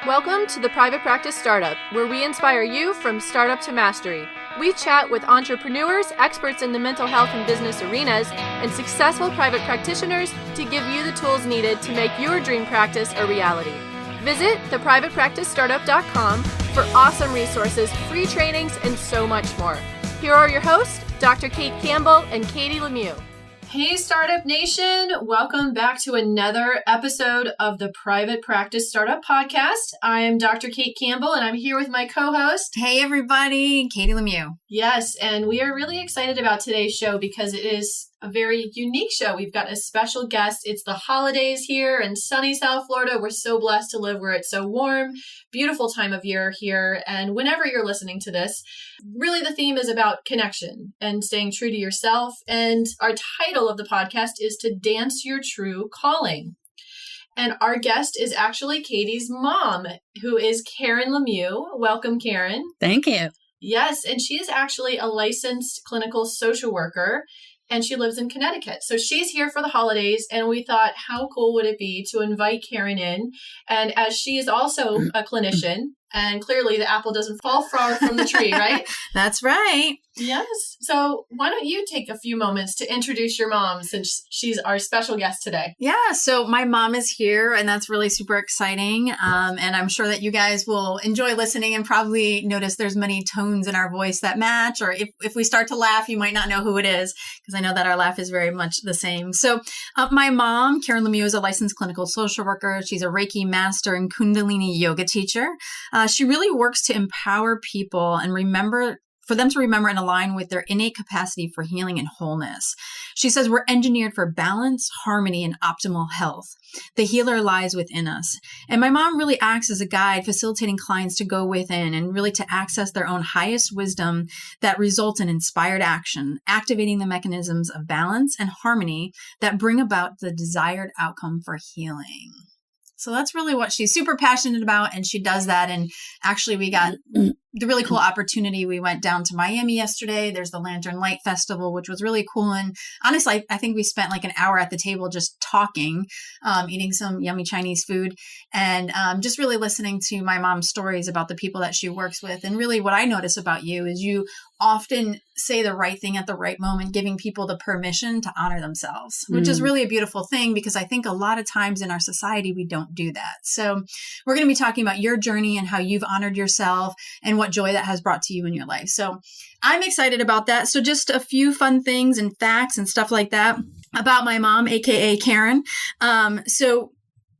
Welcome to the Private Practice Startup, where we inspire you from startup to mastery. We chat with entrepreneurs, experts in the mental health and business arenas, and successful private practitioners to give you the tools needed to make your dream practice a reality. Visit theprivatepracticestartup.com for awesome resources, free trainings, and so much more. Here are your hosts, Dr. Kate Campbell and Katie Lemieux. Hey, Startup Nation. Welcome back to another episode of the Private Practice Startup Podcast. I am Dr. Kate Campbell, and I'm here with my co-host. Hey, everybody. Katie Lemieux. Yes, and we are really excited about today's show because it is a very unique show. We've got a special guest. It's the holidays here in sunny South Florida. We're so blessed to live where it's so warm, beautiful time of year here. And whenever you're listening to this, really the theme is about connection and staying true to yourself. And our title of the podcast is To Dance Your True Calling. And our guest is actually Katie's mom, who is Karen Lemieux. Welcome, Karen. Thank you. Yes, and she is actually a licensed clinical social worker, and she lives in Connecticut. So she's here for the holidays, and we thought, how cool would it be to invite Karen in? And as she is also a clinician, and clearly the apple doesn't fall far from the tree, right? That's right. Yes. So why don't you take a few moments to introduce your mom, since she's our special guest today? Yeah. So my mom is here, and that's really super exciting. And I'm sure that you guys will enjoy listening and probably notice there's many tones in our voice that match. Or if we start to laugh, you might not know who it is, because I know that our laugh is very much the same. So my mom, Karen Lemieux, is a licensed clinical social worker. She's a Reiki master and Kundalini yoga teacher. She really works to empower people and for them to remember and align with their innate capacity for healing and wholeness. She says we're engineered for balance, harmony, and optimal health. The healer lies within us. And my mom really acts as a guide, facilitating clients to go within and really to access their own highest wisdom that results in inspired action, activating the mechanisms of balance and harmony that bring about the desired outcome for healing. So that's really what she's super passionate about, and she does that. And actually, we got the really cool opportunity. We went down to Miami yesterday. There's the Lantern Light Festival, which was really cool. And honestly, I think we spent like an hour at the table just talking, eating some yummy Chinese food, and just really listening to my mom's stories about the people that she works with. And really what I notice about you is you often say the right thing at the right moment, giving people the permission to honor themselves, which is really a beautiful thing, because I think a lot of times in our society, we don't do that. So we're going to be talking about your journey and how you've honored yourself and what joy that has brought to you in your life. So I'm excited about that. So just a few fun things and facts and stuff like that about my mom, AKA Karen. So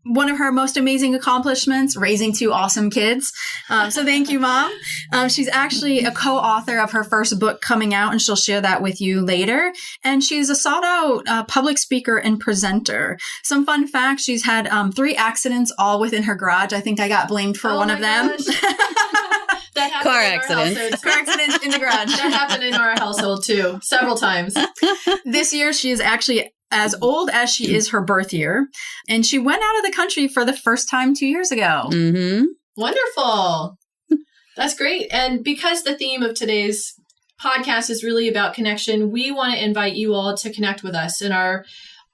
one of her most amazing accomplishments, raising two awesome kids. So thank you, Mom. She's actually a co-author of her first book coming out, and she'll share that with you later. And she's a sought-out public speaker and presenter. Some fun facts: she's had 3 accidents, all within her garage. I think I got blamed for one of them. That happened Car in accident. Our household. Car accident in the garage. That happened in our household too, several times. This year, she is actually as old as she is her birth year. And she went out of the country for the first time 2 years ago. Mm-hmm. Wonderful. That's great. And because the theme of today's podcast is really about connection, we want to invite you all to connect with us in our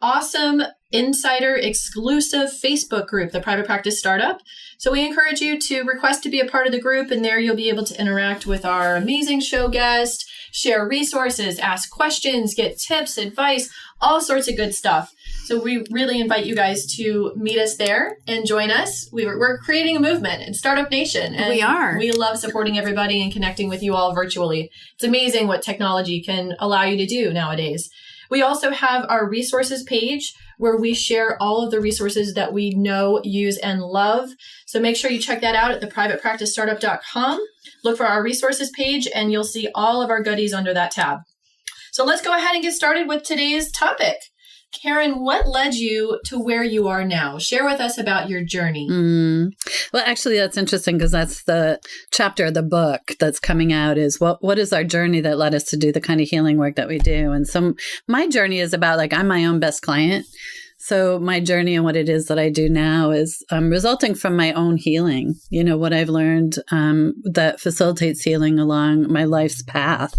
awesome insider exclusive Facebook group, the Private Practice Startup. So we encourage you to request to be a part of the group, and there you'll be able to interact with our amazing show guest, share resources, ask questions, get tips, advice, all sorts of good stuff. So we really invite you guys to meet us there and join us. We're creating a movement in Startup Nation. And we are. We love supporting everybody and connecting with you all virtually. It's amazing what technology can allow you to do nowadays. We also have our resources page where we share all of the resources that we know, use, and love. So make sure you check that out at theprivatepracticestartup.com. Look for our resources page, and you'll see all of our goodies under that tab. So let's go ahead and get started with today's topic. Karen, what led you to where you are now? Share with us about your journey. Well, actually, that's interesting, because that's the chapter of the book that's coming out, is what is our journey that led us to do the kind of healing work that we do. And so my journey is about, like, I'm my own best client. So my journey and what it is that I do now is resulting from my own healing. You know, what I've learned that facilitates healing along my life's path.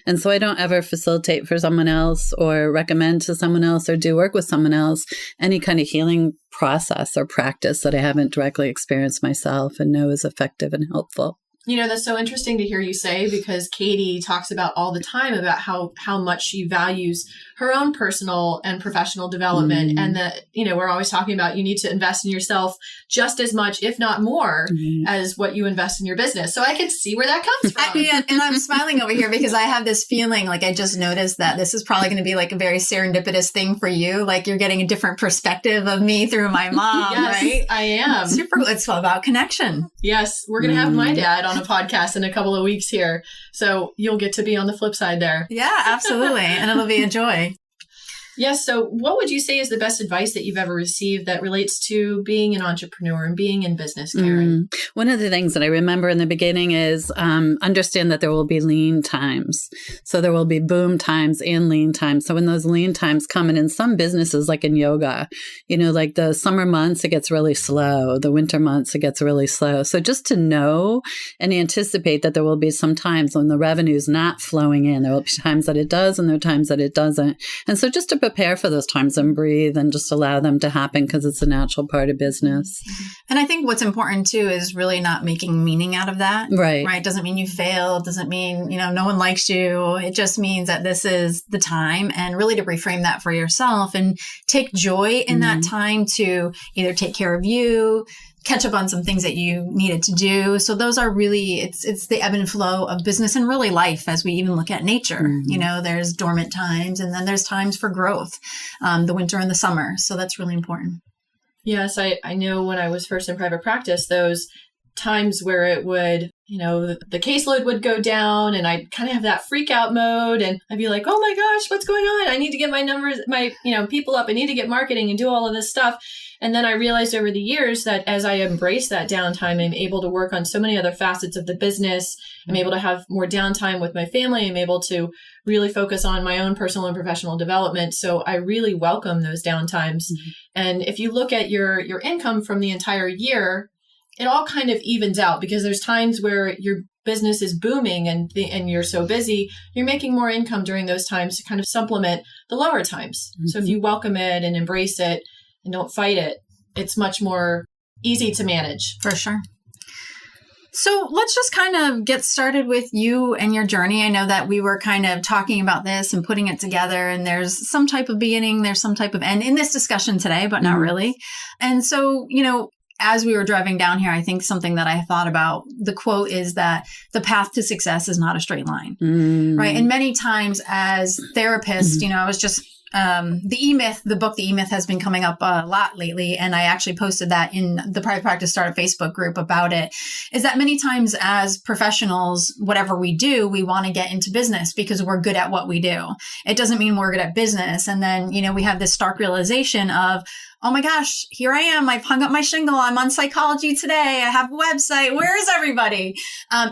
And so I don't ever facilitate for someone else or recommend to someone else or do work with someone else any kind of healing process or practice that I haven't directly experienced myself and know is effective and helpful. You know, that's so interesting to hear you say, because Katie talks about all the time about how much she values her own personal and professional development. And that, you know, we're always talking about you need to invest in yourself just as much, if not more, as what you invest in your business. So I can see where that comes from. And I'm smiling over here because I have this feeling like I just noticed that this is probably going to be like a very serendipitous thing for you. Like you're getting a different perspective of me through my mom, yes, right? I am. Super. It's all about connection. Yes. We're going to have my dad on a podcast in a couple of weeks here. So you'll get to be on the flip side there. Yeah, absolutely. And it'll be a joy. Yes. So what would you say is the best advice that you've ever received that relates to being an entrepreneur and being in business, Karen? One of the things that I remember in the beginning is understand that there will be lean times. So there will be boom times and lean times. So when those lean times come, and in some businesses, like in yoga, you know, like the summer months, it gets really slow. The winter months, it gets really slow. So just to know and anticipate that there will be some times when the revenue is not flowing in. There will be times that it does and there are times that it doesn't. And so just to prepare for those times and breathe and just allow them to happen because it's a natural part of business. And I think what's important too is really not making meaning out of that. Right. Right. Doesn't mean you failed. Doesn't mean, you know, no one likes you. It just means that this is the time, and really to reframe that for yourself and take joy in that time to either take care of you, catch up on some things that you needed to do. So those are really, it's the ebb and flow of business and really life as we even look at nature. You know, there's dormant times and then there's times for growth, the winter and the summer. So that's really important. Yes, I know when I was first in private practice, those times where it would, you know, the caseload would go down and I'd kind of have that freak out mode and I'd be like, oh my gosh, what's going on? I need to get my numbers, people up. I need to get marketing and do all of this stuff. And then I realized over the years that as I embrace that downtime, I'm able to work on so many other facets of the business. I'm able to have more downtime with my family. I'm able to really focus on my own personal and professional development. So I really welcome those downtimes. And if you look at your income from the entire year, it all kind of evens out because there's times where your business is booming and you're so busy, you're making more income during those times to kind of supplement the lower times. So if you welcome it and embrace it and don't fight it, it's much more easy to manage. For sure. So let's just kind of get started with you and your journey. I know that we were kind of talking about this and putting it together, and there's some type of beginning, there's some type of end in this discussion today, but not really. And so, you know, as we were driving down here, I think something that I thought about, the quote is that the path to success is not a straight line, right? And many times as therapists, you know, I was just the E-Myth, the book, The E-Myth has been coming up a lot lately. And I actually posted that in the Private Practice Startup Facebook group about it, is that many times as professionals, whatever we do, we want to get into business because we're good at what we do. It doesn't mean we're good at business. And then, you know, we have this stark realization of, oh my gosh, here I am. I've hung up my shingle. I'm on Psychology Today. I have a website. Where is everybody?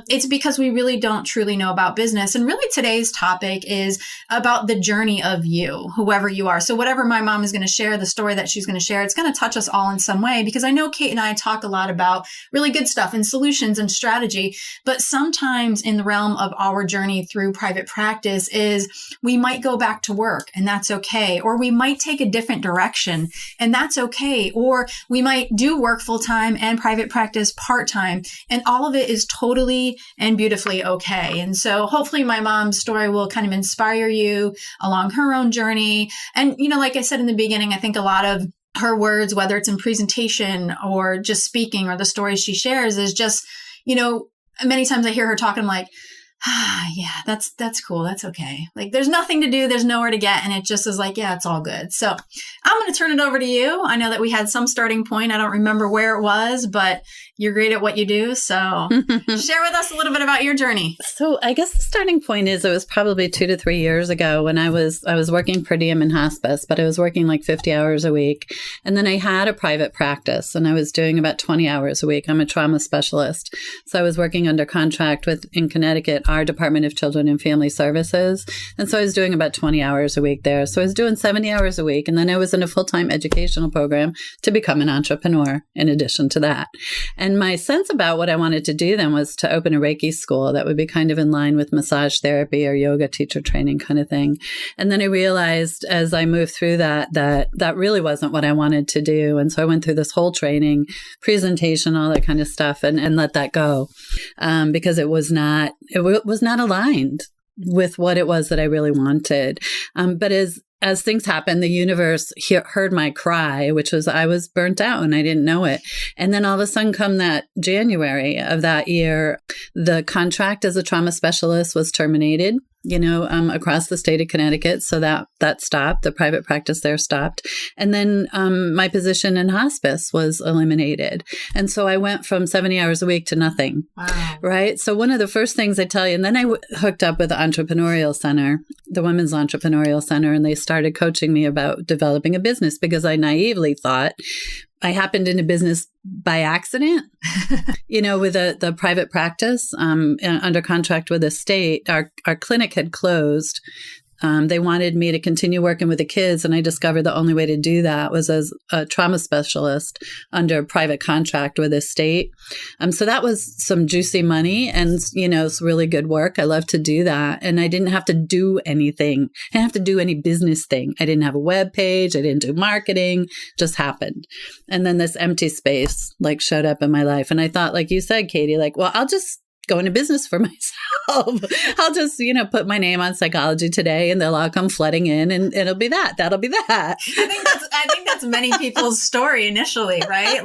It's because we really don't truly know about business. And really today's topic is about the journey of you, whoever you are. So whatever my mom is going to share, the story that she's going to share, it's going to touch us all in some way, because I know Kate and I talk a lot about really good stuff and solutions and strategy. But sometimes in the realm of our journey through private practice is we might go back to work, and that's okay. Or we might take a different direction, and that's okay. Or we might do work full-time and private practice part-time, and all of it is totally and beautifully okay. And so hopefully my mom's story will kind of inspire you along her own journey. And, you know, like I said in the beginning, I think a lot of her words, whether it's in presentation or just speaking or the stories she shares, is just, you know, many times I hear her talk, I'm like, yeah, that's cool. That's okay. Like there's nothing to do. There's nowhere to get. And it just is like, yeah, it's all good. So I'm going to turn it over to you. I know that we had some starting point. I don't remember where it was, but you're great at what you do. So share with us a little bit about your journey. So I guess the starting point is it was probably 2 to 3 years ago when I was working per diem in hospice, but I was working like 50 hours a week. And then I had a private practice and I was doing about 20 hours a week. I'm a trauma specialist. So I was working under contract in Connecticut, our Department of Children and Family Services. And so I was doing about 20 hours a week there. So I was doing 70 hours a week. And then I was in a full-time educational program to become an entrepreneur in addition to that. And my sense about what I wanted to do then was to open a Reiki school that would be kind of in line with massage therapy or yoga teacher training kind of thing. And then I realized as I moved through that really wasn't what I wanted to do. And so I went through this whole training, presentation, all that kind of stuff, and let that go because it was not aligned with what it was that I really wanted. But as things happened, the universe heard my cry, which was I was burnt out and I didn't know it. And then all of a sudden, come that January of that year, the contract as a trauma specialist was terminated, across the state of Connecticut. So that stopped. The private practice there stopped. And then my position in hospice was eliminated. And so I went from 70 hours a week to nothing. Wow. Right? So one of the first things I tell you, and then I hooked up with the Entrepreneurial Center, the Women's Entrepreneurial Center, and they started coaching me about developing a business because I naively thought I happened into business by accident, with the private practice under contract with the state. Our clinic had closed. They wanted me to continue working with the kids, and I discovered the only way to do that was as a trauma specialist under private contract with the state. So that was some juicy money and, it's really good work. I love to do that. And I didn't have to do anything. I didn't have to do any business thing. I didn't have a web page. I didn't do marketing, just happened. And then this empty space showed up in my life. And I thought, like you said, Katie, well, I'll just go into business for myself. I'll just, put my name on Psychology Today and they'll all come flooding in and it'll be that. That'll be that. I think that's many people's story initially, right?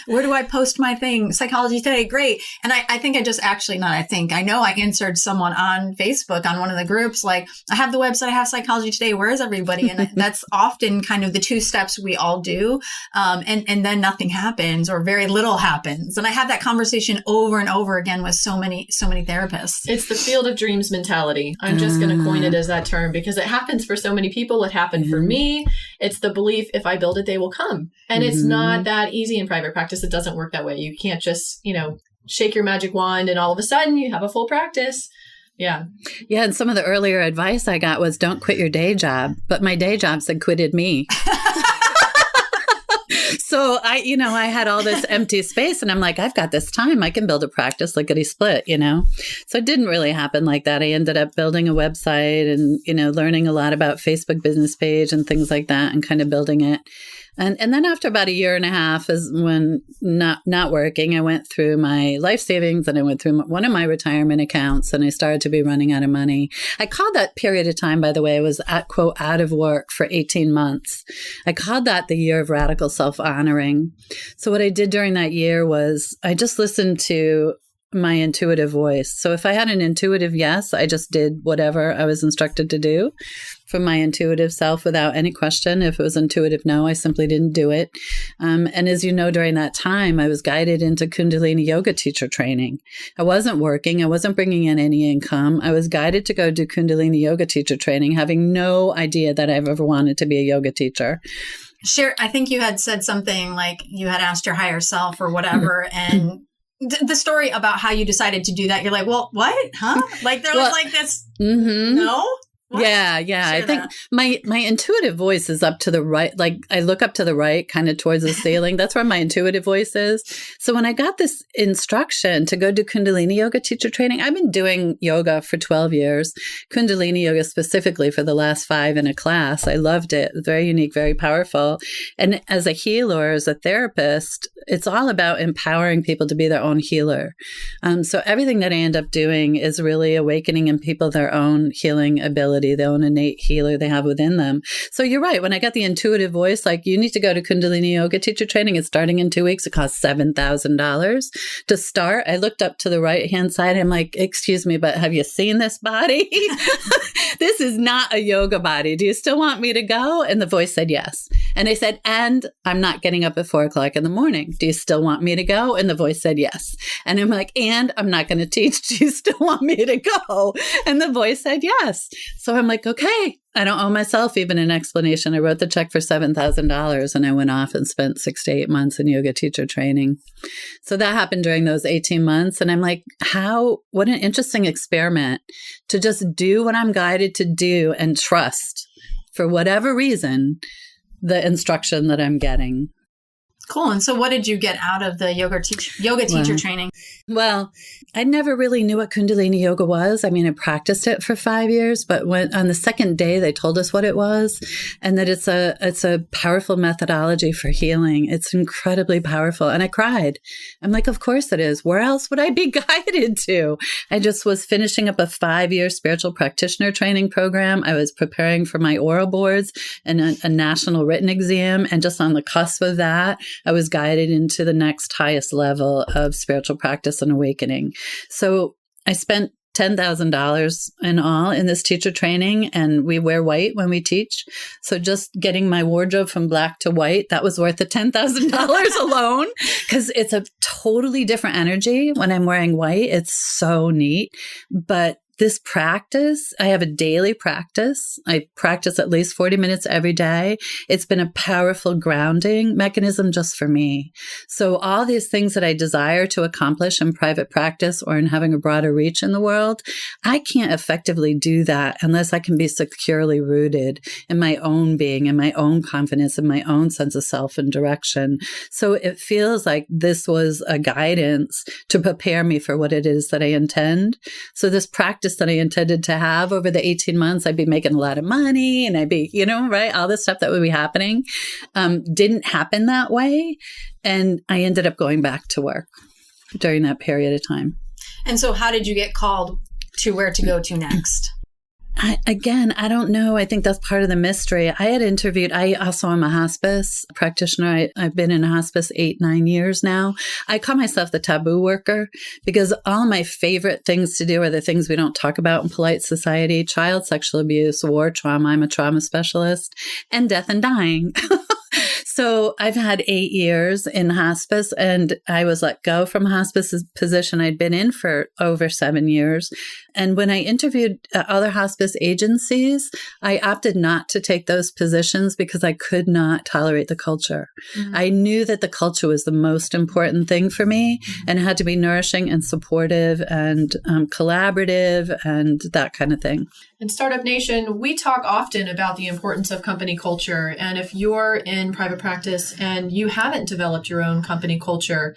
Where do I post my thing? Psychology Today. Great. And I think I know I answered someone on Facebook on one of the groups, I have the website, I have Psychology Today. Where is everybody? And that's often kind of the two steps we all do. And then nothing happens or very little happens. And I have that conversation over and over again with so many therapists. It's the field of dreams mentality. I'm just going to coin it as that term because it happens for so many people. It happened for me. It's the belief if I build it, they will come. And it's not that easy in private practice. It doesn't work that way. You can't just, shake your magic wand and all of a sudden you have a full practice. Yeah. Yeah. And some of the earlier advice I got was don't quit your day job. But my day job said quitted me. So I had all this empty space and I'm like, I've got this time. I can build a practice lickety split, So it didn't really happen like that. I ended up building a website and, learning a lot about Facebook business page and things like that and kind of building it. And then after about a year and a half is when not working, I went through my life savings and I went through one of my retirement accounts and I started to be running out of money. I called that period of time, by the way, I was quote, out of work for 18 months. I called that the year of radical self-honoring. So what I did during that year was I just listened to my intuitive voice. So if I had an intuitive yes, I just did whatever I was instructed to do from my intuitive self without any question. If it was intuitive no, I simply didn't do it. And as you know, during that time, I was guided into Kundalini yoga teacher training. I wasn't working. I wasn't bringing in any income. I was guided to go do Kundalini yoga teacher training, having no idea that I've ever wanted to be a yoga teacher. I think you had said something like you had asked your higher self or whatever, and the story about how you decided to do that, you're like, well, what? Huh? There was this, no? What? Yeah. I think my intuitive voice is up to the right. I look up to the right, kind of towards the ceiling. That's where my intuitive voice is. So when I got this instruction to go do Kundalini yoga teacher training, I've been doing yoga for 12 years, Kundalini yoga specifically for the last 5 in a class. I loved it. It was very unique, very powerful. And as a healer, as a therapist, it's all about empowering people to be their own healer. So everything that I end up doing is really awakening in people their own healing ability, their own innate healer they have within them. So you're right. When I got the intuitive voice, you need to go to Kundalini yoga teacher training. It's starting in 2 weeks. It costs $7,000 to start. I looked up to the right-hand side. I'm like, excuse me, but have you seen this body? This is not a yoga body. Do you still want me to go? And the voice said yes. And I said, and I'm not getting up at 4:00 in the morning. Do you still want me to go? And the voice said yes. And I'm like, and I'm not going to teach. Do you still want me to go? And the voice said yes. So I'm like, okay, I don't owe myself even an explanation. I wrote the check for $7,000 and I went off and spent 6 to 8 months in yoga teacher training. So that happened during those 18 months. And I'm like, what an interesting experiment to just do what I'm guided to do and trust for whatever reason, the instruction that I'm getting. Cool. And so what did you get out of the yoga teacher training? Well, I never really knew what Kundalini yoga was. I mean, I practiced it for 5 years, but when on the second day they told us what it was and that it's a powerful methodology for healing. It's incredibly powerful. And I cried. I'm like, of course it is. Where else would I be guided to? I just was finishing up a 5-year spiritual practitioner training program. I was preparing for my oral boards and a national written exam. And just on the cusp of that, I was guided into the next highest level of spiritual practice and awakening. So I spent $10,000 in all in this teacher training, and we wear white when we teach. So just getting my wardrobe from black to white, that was worth the $10,000 alone, because it's a totally different energy when I'm wearing white. It's so neat. But this practice, I have a daily practice. I practice at least 40 minutes every day. It's been a powerful grounding mechanism just for me. So all these things that I desire to accomplish in private practice or in having a broader reach in the world, I can't effectively do that unless I can be securely rooted in my own being, in my own confidence, in my own sense of self and direction. So it feels like this was a guidance to prepare me for what it is that I intend. So this practice that I intended to have over the 18 months, I'd be making a lot of money and I'd be, right, all this stuff that would be happening, didn't happen that way. And I ended up going back to work during that period of time. And so how did you get called to where to go to next? I don't know. I think that's part of the mystery. I also am a hospice practitioner. I've been in hospice 8-9 years now. I call myself the taboo worker because all my favorite things to do are the things we don't talk about in polite society: child sexual abuse, war trauma. I'm a trauma specialist, and death and dying. So I've had 8 years in hospice, and I was let go from hospice's position I'd been in for over 7 years. And when I interviewed other hospice agencies, I opted not to take those positions because I could not tolerate the culture. Mm-hmm. I knew that the culture was the most important thing for me, and it had to be nourishing and supportive and collaborative and that kind of thing. In Startup Nation, we talk often about the importance of company culture. And if you're in private practice and you haven't developed your own company culture,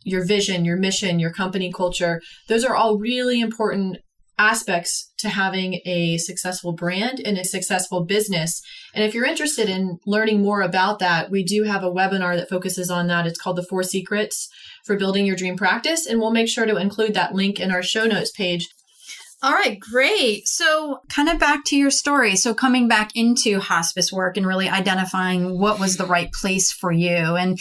your vision, your mission, your company culture, those are all really important aspects to having a successful brand and a successful business. And if you're interested in learning more about that, we do have a webinar that focuses on that. It's called The 4 Secrets for Building Your Dream Practice. And we'll make sure to include that link in our show notes page. All right, great. So kind of back to your story. So coming back into hospice work and really identifying what was the right place for you. And,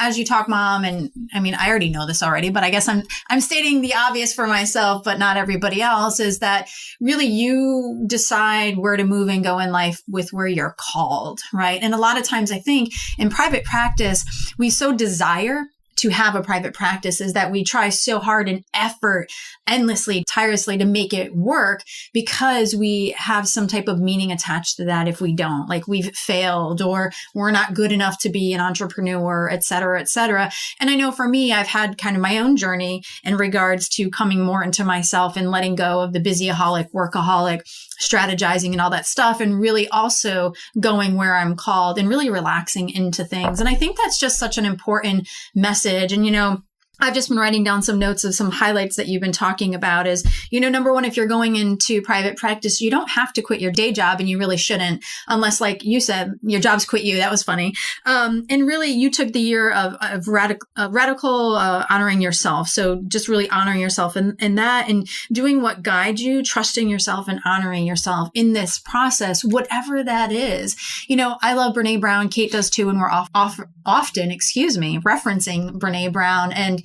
as you talk, Mom, and I mean, I already know this already, but I guess I'm stating the obvious for myself, but not everybody else, is that really you decide where to move and go in life with where you're called, right? And a lot of times I think in private practice, we so desire to have a private practice is that we try so hard and effort endlessly, tirelessly to make it work because we have some type of meaning attached to that if we don't. Like we've failed or we're not good enough to be an entrepreneur, et cetera, et cetera. And I know for me, I've had kind of my own journey in regards to coming more into myself and letting go of the busyaholic, workaholic, strategizing and all that stuff, and really also going where I'm called and really relaxing into things. And I think that's just such an important message. And, I've just been writing down some notes of some highlights that you've been talking about is, number one, if you're going into private practice, you don't have to quit your day job, and you really shouldn't, unless, like you said, your job's quit you. That was funny. And really, you took the year of radical honoring yourself. So just really honoring yourself in that and doing what guides you, trusting yourself and honoring yourself in this process, whatever that is. I love Brene Brown. Kate does too. And we're often referencing Brene Brown. And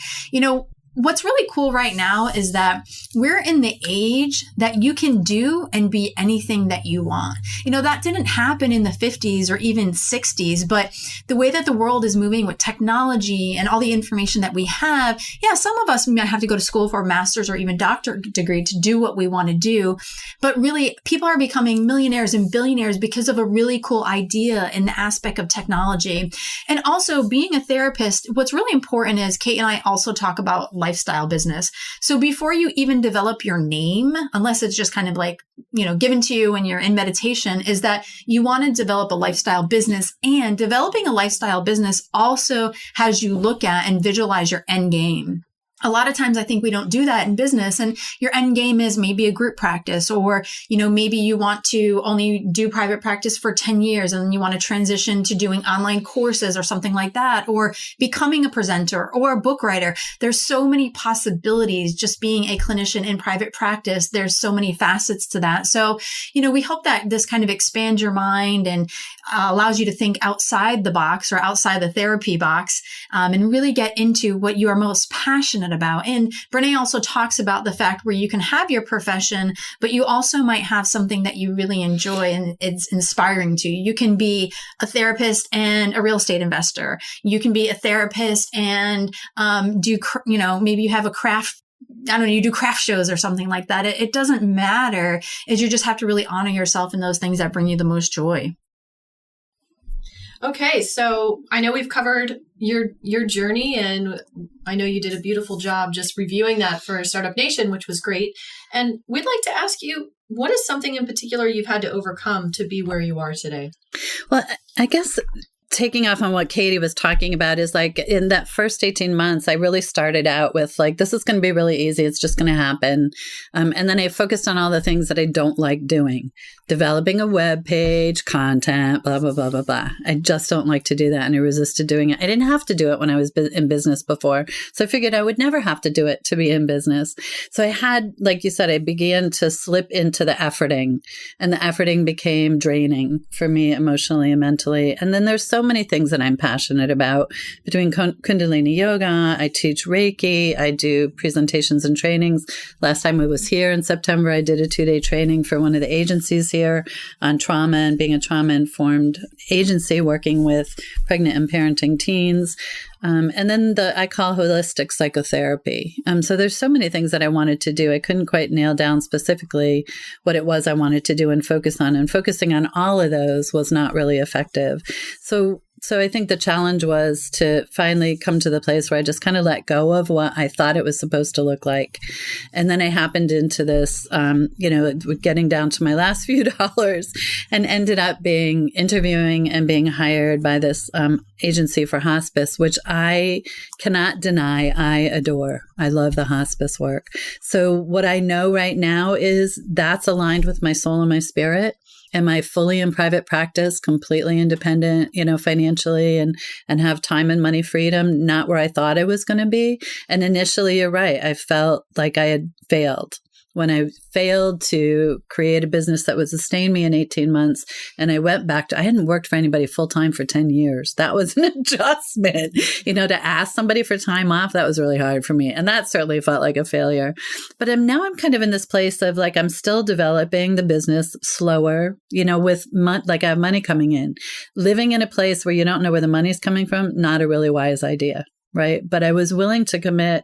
what's really cool right now is that we're in the age that you can do and be anything that you want. That didn't happen in the 50s or even 60s, but the way that the world is moving with technology and all the information that we have, some of us might have to go to school for a master's or even doctorate degree to do what we want to do. But really, people are becoming millionaires and billionaires because of a really cool idea in the aspect of technology. And also being a therapist, what's really important is Kate and I also talk about lifestyle business. So before you even develop your name, unless it's just kind of like, given to you when you're in meditation, is that you want to develop a lifestyle business, and developing a lifestyle business also has you look at and visualize your end game. A lot of times I think we don't do that in business, and your end game is maybe a group practice, or, maybe you want to only do private practice for 10 years and then you want to transition to doing online courses or something like that, or becoming a presenter or a book writer. There's so many possibilities just being a clinician in private practice. There's so many facets to that. So, we hope that this kind of expands your mind and allows you to think outside the box or outside the therapy box, and really get into what you are most passionate about. And Brene also talks about the fact where you can have your profession, but you also might have something that you really enjoy and it's inspiring to you. You can be a therapist and a real estate investor. You can be a therapist and maybe you have a craft. I don't know, you do craft shows or something like that. It doesn't matter. You just have to really honor yourself in those things that bring you the most joy. Okay, so I know we've covered your journey, and I know you did a beautiful job just reviewing that for Startup Nation, which was great. And we'd like to ask you, what is something in particular you've had to overcome to be where you are today? Well, I guess taking off on what Katie was talking about is like in that first 18 months, I really started out with like, this is going to be really easy. It's just going to happen. And then I focused on all the things that I don't like doing, developing a web page, content, blah, blah, blah, blah, blah. I just don't like to do that. And I resisted doing it. I didn't have to do it when I was in business before. So I figured I would never have to do it to be in business. So I had, like you said, I began to slip into the efforting, and the efforting became draining for me emotionally and mentally. And then there's so many things that I'm passionate about between Kundalini Yoga. I teach Reiki. I do presentations and trainings. Last time I was here in September, I did a 2-day training for one of the agencies here on trauma and being a trauma-informed agency working with pregnant and parenting teens. And then I call holistic psychotherapy. So there's so many things that I wanted to do. I couldn't quite nail down specifically what it was I wanted to do and focus on. And focusing on all of those was not really effective. So I think the challenge was to finally come to the place where I just kind of let go of what I thought it was supposed to look like. And then I happened into this, getting down to my last few dollars, and ended up interviewing and being hired by this agency for hospice, which I cannot deny I adore. I love the hospice work. So what I know right now is that's aligned with my soul and my spirit. Am I fully in private practice, completely independent, financially and have time and money freedom? Not where I thought I was going to be. And initially, you're right. I felt like I had failed. When I failed to create a business that would sustain me in 18 months, and I went back I hadn't worked for anybody full time for 10 years. That was an adjustment, to ask somebody for time off. That was really hard for me. And that certainly felt like a failure. But now I'm kind of in this place of like, I'm still developing the business slower, with I have money coming in. Living in a place where you don't know where the money's coming from, not a really wise idea, right? But I was willing to commit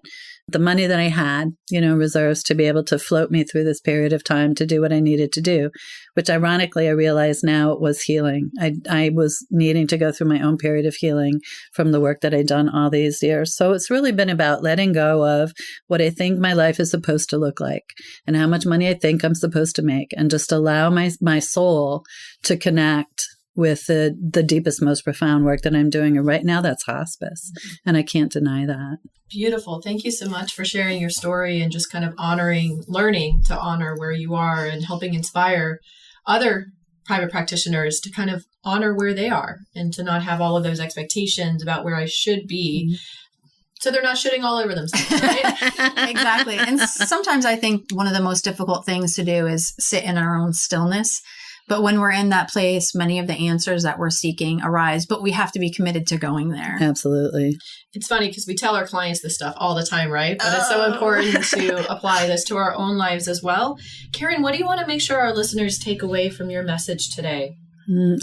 the money that I had, reserves to be able to float me through this period of time to do what I needed to do, which ironically I realize now was healing. I was needing to go through my own period of healing from the work that I'd done all these years. So it's really been about letting go of what I think my life is supposed to look like and how much money I think I'm supposed to make, and just allow my soul to connect with the deepest, most profound work that I'm doing. And right now that's hospice. And I can't deny that. Beautiful. Thank you so much for sharing your story and just kind of learning to honor where you are and helping inspire other private practitioners to kind of honor where they are and to not have all of those expectations about where I should be. Mm-hmm. So they're not shitting all over themselves, right? Exactly. And sometimes I think one of the most difficult things to do is sit in our own stillness. But when we're in that place, many of the answers that we're seeking arise, but we have to be committed to going there. Absolutely. It's funny because we tell our clients this stuff all the time, right? But it's so important to apply this to our own lives as well. Karen, what do you want to make sure our listeners take away from your message today?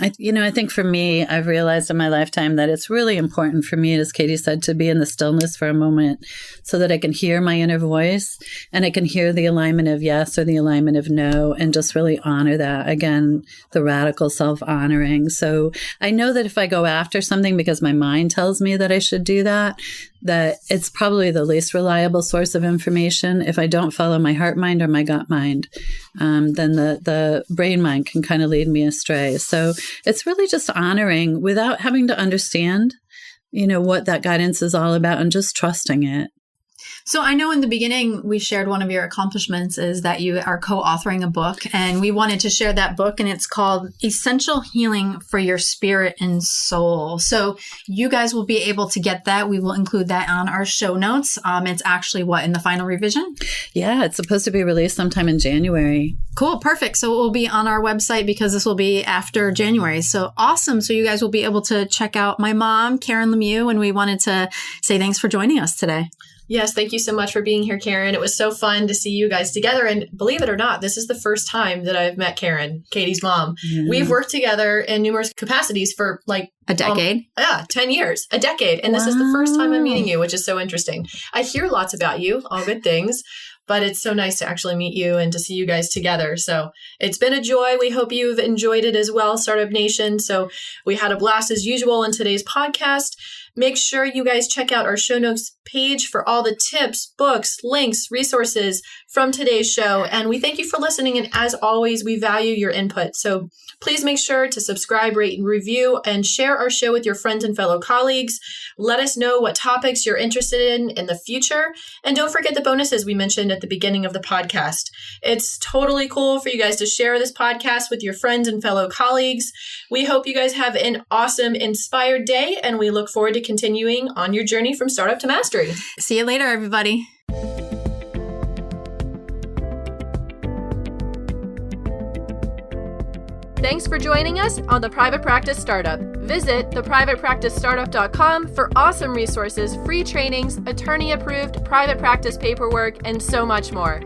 I think for me, I've realized in my lifetime that it's really important for me, as Katie said, to be in the stillness for a moment so that I can hear my inner voice and I can hear the alignment of yes or the alignment of no and just really honor that. Again, the radical self-honoring. So I know that if I go after something because my mind tells me that I should do that it's probably the least reliable source of information. If I don't follow my heart mind or my gut mind, then the brain mind can kind of lead me astray. So it's really just honoring without having to understand, what that guidance is all about and just trusting it. So I know in the beginning, we shared one of your accomplishments is that you are co-authoring a book, and we wanted to share that book, and it's called Essential Healing for Your Spirit and Soul. So you guys will be able to get that. We will include that on our show notes. It's actually in the final revision? Yeah, it's supposed to be released sometime in January. Cool. Perfect. So it will be on our website because this will be after January. So awesome. So you guys will be able to check out my mom, Karen Lemieux, and we wanted to say thanks for joining us today. Yes, thank you so much for being here, Karen. It was so fun to see you guys together. And believe it or not, this is the first time that I've met Karen, Katie's mom. Yeah. We've worked together in numerous capacities for a decade. 10 years, a decade. And this is the first time I'm meeting you, which is so interesting. I hear lots about you, all good things, but it's so nice to actually meet you and to see you guys together. So it's been a joy. We hope you've enjoyed it as well, Startup Nation. So we had a blast as usual in today's podcast. Make sure you guys check out our show notes page for all the tips, books, links, resources from today's show. And we thank you for listening. And as always, we value your input. So please make sure to subscribe, rate, and review, and share our show with your friends and fellow colleagues. Let us know what topics you're interested in the future. And don't forget the bonuses we mentioned at the beginning of the podcast. It's totally cool for you guys to share this podcast with your friends and fellow colleagues. We hope you guys have an awesome, inspired day, and we look forward to continuing on your journey from startup to mastery. See you later, everybody. Thanks for joining us on The Private Practice Startup. Visit theprivatepracticestartup.com for awesome resources, free trainings, attorney-approved private practice paperwork, and so much more.